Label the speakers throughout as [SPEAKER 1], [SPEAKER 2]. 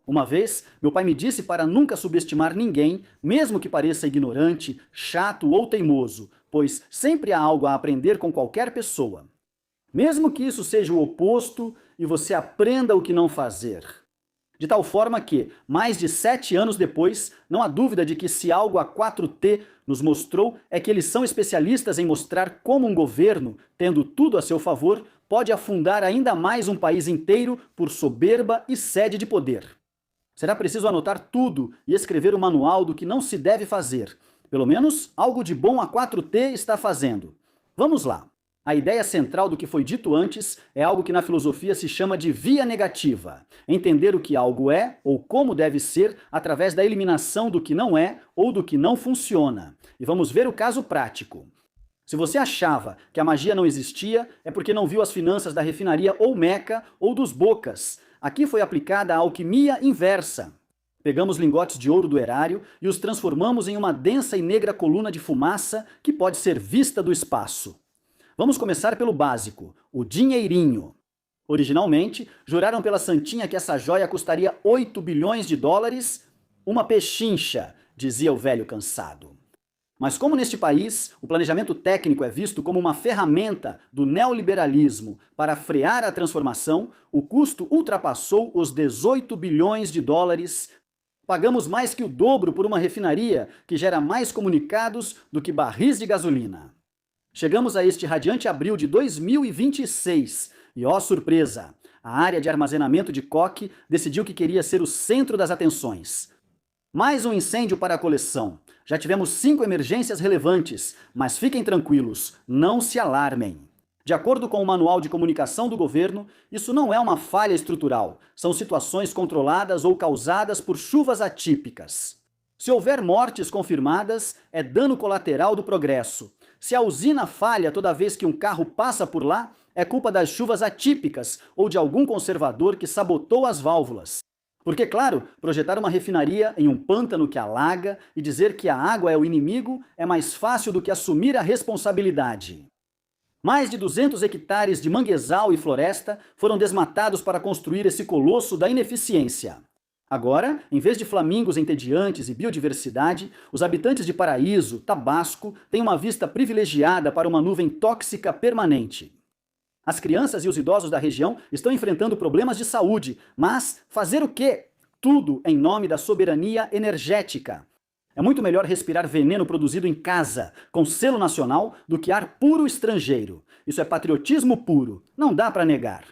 [SPEAKER 1] Uma vez, meu pai me disse para nunca subestimar ninguém, mesmo que pareça ignorante, chato ou teimoso, pois sempre há algo a aprender com qualquer pessoa. Mesmo que isso seja o oposto e você aprenda o que não fazer. De tal forma que, mais de 7 anos depois, não há dúvida de que se algo a 4T nos mostrou é que eles são especialistas em mostrar como um governo, tendo tudo a seu favor, pode afundar ainda mais um país inteiro por soberba e sede de poder. Será preciso anotar tudo e escrever o manual do que não se deve fazer. Pelo menos, algo de bom a 4T está fazendo. Vamos lá. A ideia central do que foi dito antes é algo que na filosofia se chama de via negativa. Entender o que algo é ou como deve ser através da eliminação do que não é ou do que não funciona. E vamos ver o caso prático. Se você achava que a magia não existia, é porque não viu as finanças da refinaria Olmeca ou dos Bocas. Aqui foi aplicada a alquimia inversa. Pegamos lingotes de ouro do erário e os transformamos em uma densa e negra coluna de fumaça que pode ser vista do espaço. Vamos começar pelo básico, o dinheirinho. Originalmente, juraram pela santinha que essa joia custaria 8 bilhões de dólares, uma pechincha, dizia o velho cansado. Mas como neste país, o planejamento técnico é visto como uma ferramenta do neoliberalismo para frear a transformação, o custo ultrapassou os 18 bilhões de dólares. Pagamos mais que o dobro por uma refinaria que gera mais comunicados do que barris de gasolina. Chegamos a este radiante abril de 2026 e, ó surpresa, a área de armazenamento de Koch decidiu que queria ser o centro das atenções. Mais um incêndio para a coleção. Já tivemos 5 emergências relevantes, mas fiquem tranquilos, não se alarmem. De acordo com o Manual de Comunicação do Governo, isso não é uma falha estrutural, são situações controladas ou causadas por chuvas atípicas. Se houver mortes confirmadas, é dano colateral do progresso. Se a usina falha toda vez que um carro passa por lá, é culpa das chuvas atípicas ou de algum conservador que sabotou as válvulas. Porque, claro, projetar uma refinaria em um pântano que alaga e dizer que a água é o inimigo é mais fácil do que assumir a responsabilidade. Mais de 200 hectares de manguezal e floresta foram desmatados para construir esse colosso da ineficiência. Agora, em vez de flamingos entediantes e biodiversidade, os habitantes de Paraíso, Tabasco, têm uma vista privilegiada para uma nuvem tóxica permanente. As crianças e os idosos da região estão enfrentando problemas de saúde, mas fazer o quê? Tudo em nome da soberania energética. É muito melhor respirar veneno produzido em casa, com selo nacional, do que ar puro estrangeiro. Isso é patriotismo puro, não dá para negar.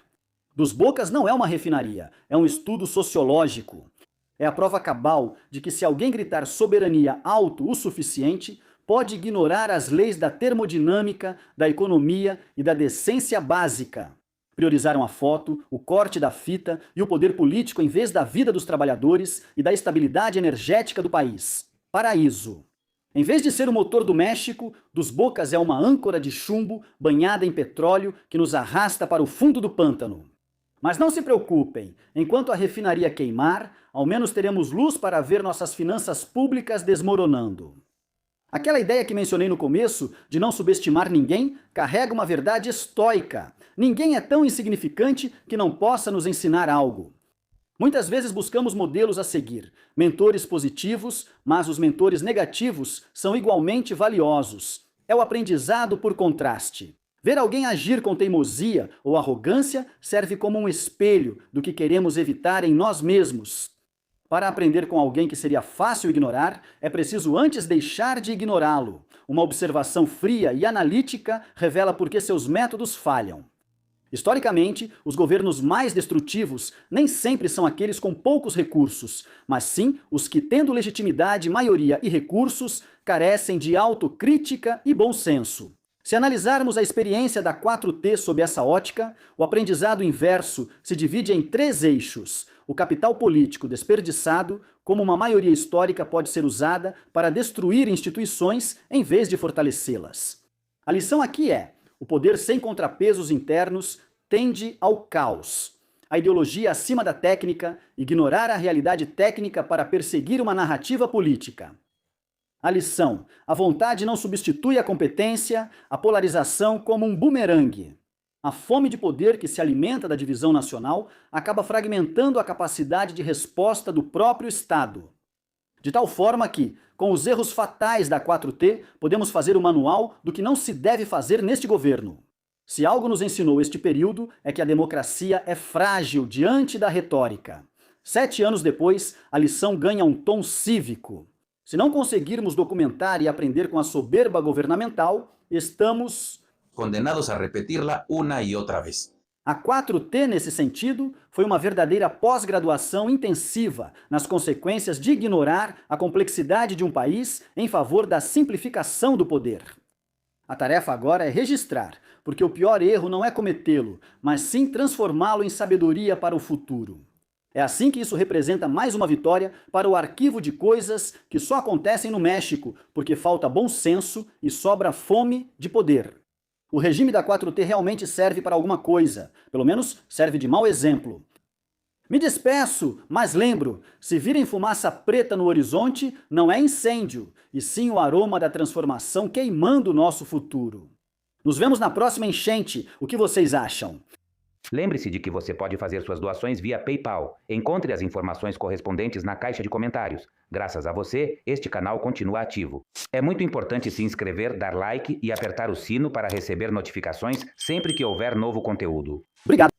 [SPEAKER 1] Dos Bocas não é uma refinaria, é um estudo sociológico. É a prova cabal de que se alguém gritar soberania alto o suficiente, pode ignorar as leis da termodinâmica, da economia e da decência básica. Priorizaram a foto, o corte da fita e o poder político em vez da vida dos trabalhadores e da estabilidade energética do país. Paraíso. Em vez de ser o motor do México, Dos Bocas é uma âncora de chumbo banhada em petróleo que nos arrasta para o fundo do pântano. Mas não se preocupem, enquanto a refinaria queimar, ao menos teremos luz para ver nossas finanças públicas desmoronando. Aquela ideia que mencionei no começo, de não subestimar ninguém, carrega uma verdade estoica. Ninguém é tão insignificante que não possa nos ensinar algo. Muitas vezes buscamos modelos a seguir, mentores positivos, mas os mentores negativos são igualmente valiosos. É o aprendizado por contraste. Ver alguém agir com teimosia ou arrogância serve como um espelho do que queremos evitar em nós mesmos. Para aprender com alguém que seria fácil ignorar, é preciso antes deixar de ignorá-lo. Uma observação fria e analítica revela por que seus métodos falham. Historicamente, os governos mais destrutivos nem sempre são aqueles com poucos recursos, mas sim os que, tendo legitimidade, maioria e recursos, carecem de autocrítica e bom senso. Se analisarmos a experiência da 4T sob essa ótica, o aprendizado inverso se divide em 3 eixos. O capital político desperdiçado, como uma maioria histórica, pode ser usada para destruir instituições em vez de fortalecê-las. A lição aqui é: o poder sem contrapesos internos tende ao caos. A ideologia acima da técnica, ignorar a realidade técnica para perseguir uma narrativa política. A lição: a vontade não substitui a competência, a polarização como um bumerangue. A fome de poder que se alimenta da divisão nacional acaba fragmentando a capacidade de resposta do próprio Estado. De tal forma que, com os erros fatais da 4T, podemos fazer o manual do que não se deve fazer neste governo. Se algo nos ensinou este período, é que a democracia é frágil diante da retórica. 7 anos depois, a lição ganha um tom cívico. Se não conseguirmos documentar e aprender com a soberba governamental, estamos
[SPEAKER 2] condenados a repetirla una y otra vez.
[SPEAKER 1] A 4T, nesse sentido, foi uma verdadeira pós-graduação intensiva nas consequências de ignorar a complexidade de um país em favor da simplificação do poder. A tarefa agora é registrar, porque o pior erro não é cometê-lo, mas sim transformá-lo em sabedoria para o futuro. É assim que isso representa mais uma vitória para o arquivo de coisas que só acontecem no México, porque falta bom senso e sobra fome de poder. O regime da 4T realmente serve para alguma coisa, pelo menos serve de mau exemplo. Me despeço, mas lembro, se virem fumaça preta no horizonte, não é incêndio, e sim o aroma da transformação queimando o nosso futuro. Nos vemos na próxima enchente, o que vocês acham?
[SPEAKER 3] Lembre-se de que você pode fazer suas doações via PayPal. Encontre as informações correspondentes na caixa de comentários. Graças a você, este canal continua ativo. É muito importante se inscrever, dar like e apertar o sino para receber notificações sempre que houver novo conteúdo.
[SPEAKER 1] Obrigado!